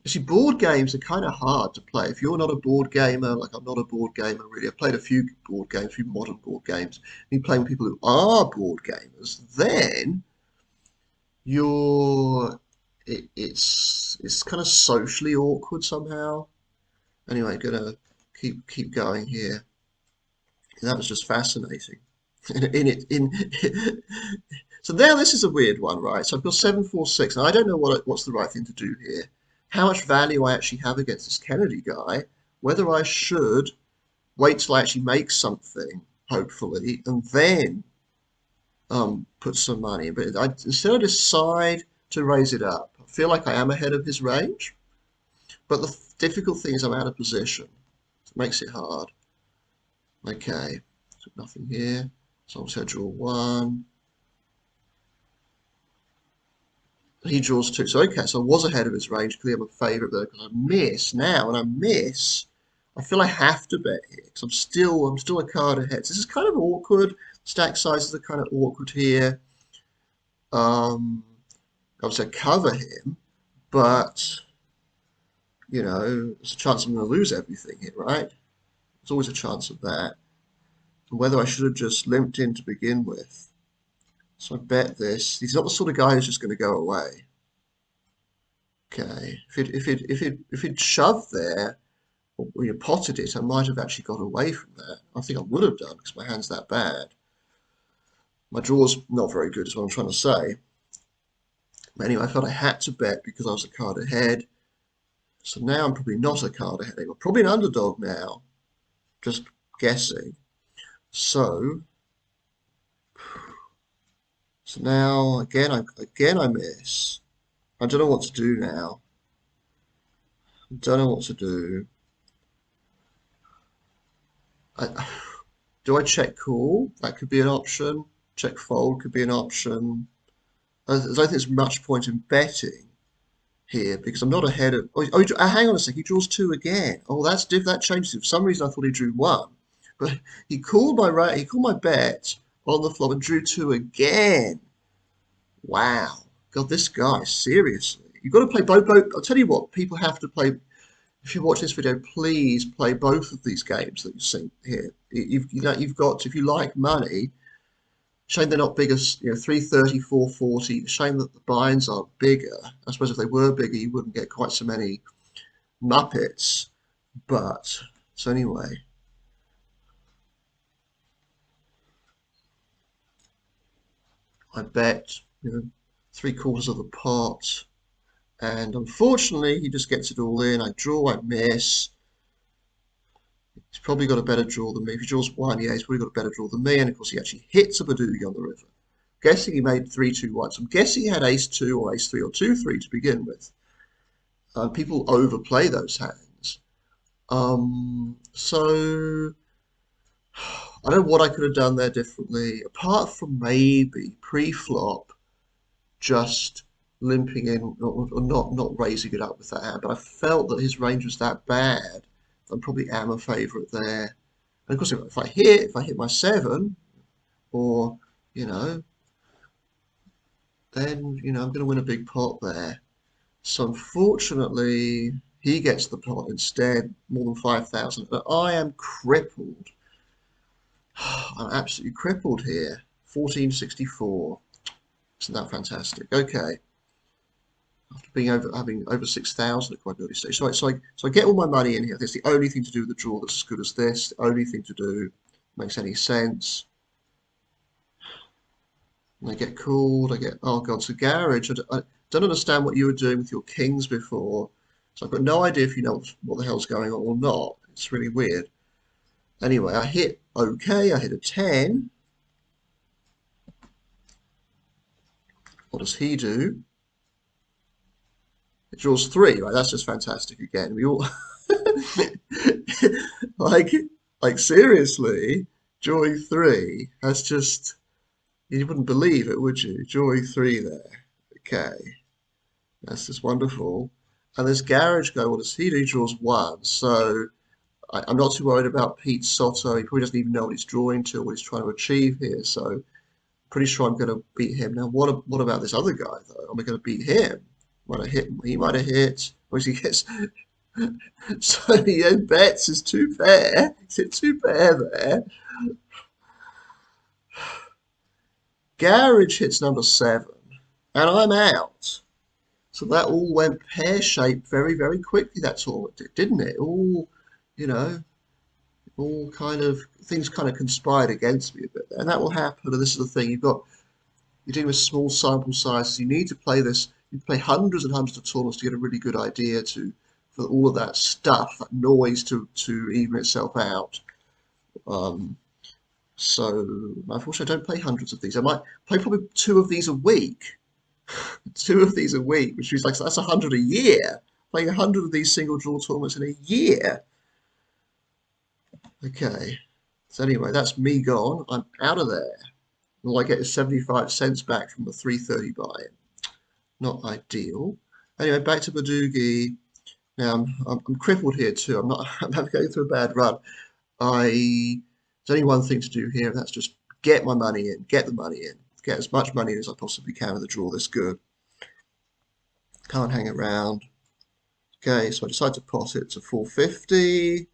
See, board games are kind of hard to play. If you're not a board gamer, like I'm not a board gamer really, I've played a few board games, a few modern board games. And you play with people who are board gamers, then you're it's kind of socially awkward somehow. Anyway, gonna keep going here. That was just fascinating. In So now this is a weird one, right? So I've got 746, and I don't know what's the right thing to do here. How much value I actually have against this Kennedy guy, whether I should wait till I actually make something, hopefully, and then put some money. But instead I decide to raise it up. I feel like I am ahead of his range, but the difficult thing is I'm out of position. It makes it hard. Okay, so nothing here. So I'm going to draw one. He draws two. So okay, so I was ahead of his range. Clearly I'm a favourite there because I miss now, and I miss. I feel I have to bet here because I'm still a card ahead. So this is kind of awkward. Stack sizes are kind of awkward here. Um, Obviously I cover him, but there's a chance I'm going to lose everything here, right? There's always a chance of that. And whether I should have just limped in to begin with. So I bet this. He's not the sort of guy who's just going to go away. Okay, if he'd shoved there or potted it, I might have actually got away from that. I think I would have done because my hand's that bad. My draw's not very good, is what I'm trying to say. But anyway, I thought I had to bet because I was a card ahead. So now I'm probably not a card ahead anymore. Probably an underdog now. Just guessing. So now again I miss. I don't know what to do now. I don't know what to do. Do I check call? That could be an option. Check fold could be an option. I don't think there's much point in betting here because I'm not ahead of. Hang on a sec. He draws two again. Oh, that's diff. That changes it. For some reason, I thought he drew one, but he called my bet on the flop and drew two again. Wow, God, this guy seriously. You've got to play both. I'll tell you what. People have to play. If you watch this video, please play both of these games that you see here. You've got to, if you like money. Shame they're not bigger, 330, 440. Shame that the binds aren't bigger. I suppose if they were bigger, you wouldn't get quite so many Muppets. But, so anyway. I bet, 3/4 of the pot. And unfortunately, he just gets it all in. I draw, I miss. He's probably got a better draw than me. If he draws one, yeah, he's probably got a better draw than me. And of course, he actually hits a badugi on the river. Guessing he made 3-2-1. So I'm guessing he had ace-2 or ace-3 or 2-3 to begin with. People overplay those hands. So I don't know what I could have done there differently, apart from maybe pre-flop just limping in or not raising it up with that hand. But I felt that his range was that bad. I probably am a favourite there. And of course, if I hit my 7, or then I'm going to win a big pot there. So unfortunately, he gets the pot instead, more than 5,000. But I am crippled. I'm absolutely crippled here. 1464. Isn't that fantastic? Okay. After having over 6,000 at quite an early stage. So I get all my money in here. That's the only thing to do with the draw that's as good as this. The only thing to do makes any sense. And I get called. Oh God, so garage. I don't understand what you were doing with your kings before. So I've got no idea if you know what the hell's going on or not. It's really weird. Anyway, I hit okay. I hit a 10. What does he do? It draws 3, right? That's just fantastic again. We all like seriously, drawing 3. That's just, you wouldn't believe it, would you? Drawing 3 there. Okay. That's just wonderful. And this garage guy, what does he do? He draws 1. So I'm not too worried about Pete Soto. He probably doesn't even know what he's drawing to, what he's trying to achieve here. So pretty sure I'm going to beat him. Now, what about this other guy, though? Am I going to beat him? He might have hit. Or he gets. So he then bets his 2 pair. He's hit 2 pair there. Garage hits number 7. And I'm out. So that all went pear-shaped very, very quickly. That's all it did, didn't it? All you know, all kind of things kind of conspired against me a bit there. And that will happen. And this is the thing, you're dealing with small sample sizes. You need to play this. You play hundreds and hundreds of tournaments to get a really good idea for all of that stuff, that noise to even itself out. Um, so unfortunately, I don't play hundreds of these. I might play probably two of these a week, two of these a week, which is like that's 100 a year. Playing 100 of these single draw tournaments in a year. Okay. So anyway, that's me gone. I'm out of there. All I get is 75 cents back from the 330 buy. Not ideal. Anyway, back to badugi. Now I'm crippled here too. I'm not. I'm going through a bad run. There's only one thing to do here, and that's just get my money in, get the money in, get as much money in as I possibly can with a draw this good. Can't hang around. Okay, so I decide to pot it to 450.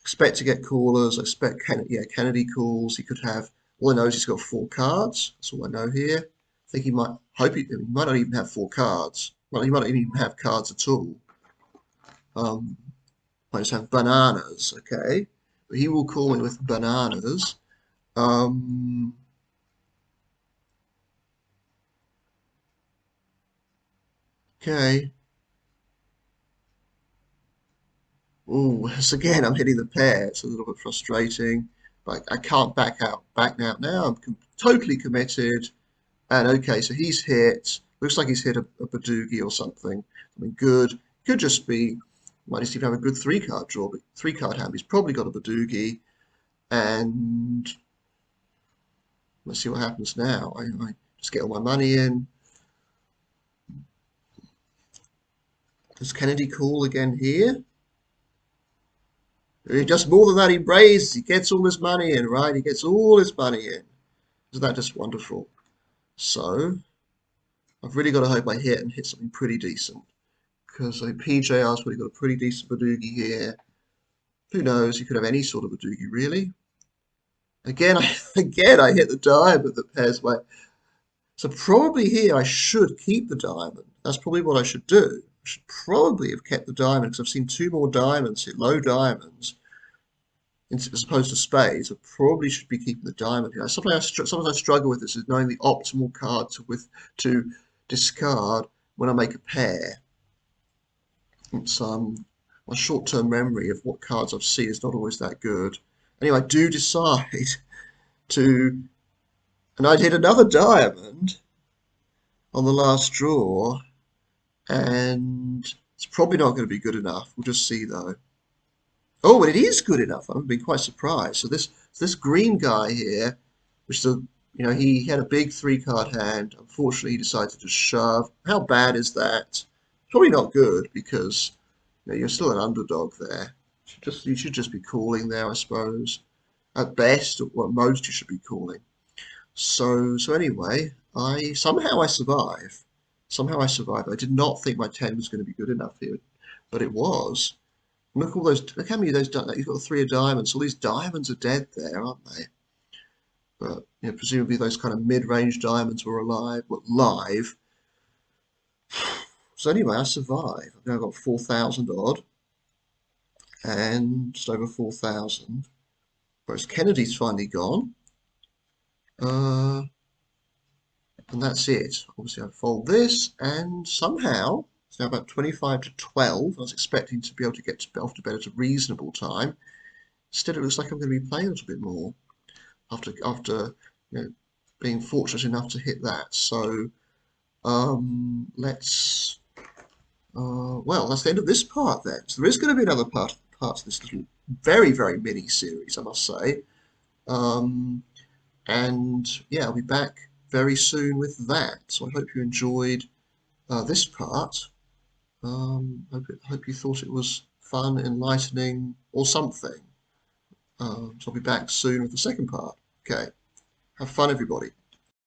Expect to get callers. I expect Kennedy calls. He could have. All I know is he's got four cards. That's all I know here. I think he might. He might not even have four cards. Well, he might not even have cards at all. I just have bananas. Okay, but he will call me with bananas. Um, okay. Oh, so again, I'm hitting the pair. It's a little bit frustrating, but I can't back out now. I'm totally committed. And okay, so he's hit. Looks like he's hit a badugi or something. I mean, good. Could just be. Might just even have a good three-card draw, but three-card hand. He's probably got a badugi. And let's see what happens now. I just get all my money in. Does Kennedy call again here? Just more than that, he raises. He gets all his money in, right? He gets all his money in. Isn't that just wonderful? So I've really got to hope I hit and hit something pretty decent. Because PJR's really got a pretty decent badugi here. Who knows? You could have any sort of badugi, really. Again, again, I hit the diamond that pairs my. So probably here I should keep the diamond. That's probably what I should do. I should probably have kept the diamond because I've seen two more diamonds hit, low diamonds, as opposed to spades. I probably should be keeping the diamond here. Sometimes I struggle with this is knowing the optimal card to discard when I make a pair. It's my short-term memory of what cards I've seen is not always that good. Anyway, I do decide to, and I'd hit another diamond on the last draw, and it's probably not going to be good enough. We'll just see though. Oh, and it is good enough. I've been quite surprised. So this green guy here, which is he had a big three-card hand. Unfortunately, he decided to just shove. How bad is that? Probably not good because you're still an underdog there. You should just be calling there, I suppose. At best, or at most, you should be calling. So anyway, I somehow I survive. Somehow I survived. I did not think my 10 was going to be good enough here, but it was. Look all those. Look how many of those. You've got the three of diamonds. All these diamonds are dead there, aren't they? But presumably those kind of mid-range diamonds were alive. But live. So anyway, I survived. I've now got 4,000 odd, and just over 4,000. Whereas Kennedy's finally gone. And that's it. Obviously, I fold this, and somehow it's now about 25 to 12. I was expecting to be able to get off to bed at a reasonable time. Instead, it looks like I'm going to be playing a little bit more after being fortunate enough to hit that. So let's. Well, that's the end of this part then. So there is going to be another part to this little very very mini series, I must say. And yeah, I'll be back very soon with that. So I hope you enjoyed this part. Hope you thought it was fun, enlightening, or something. So I'll be back soon with the second part. Okay, have fun, everybody.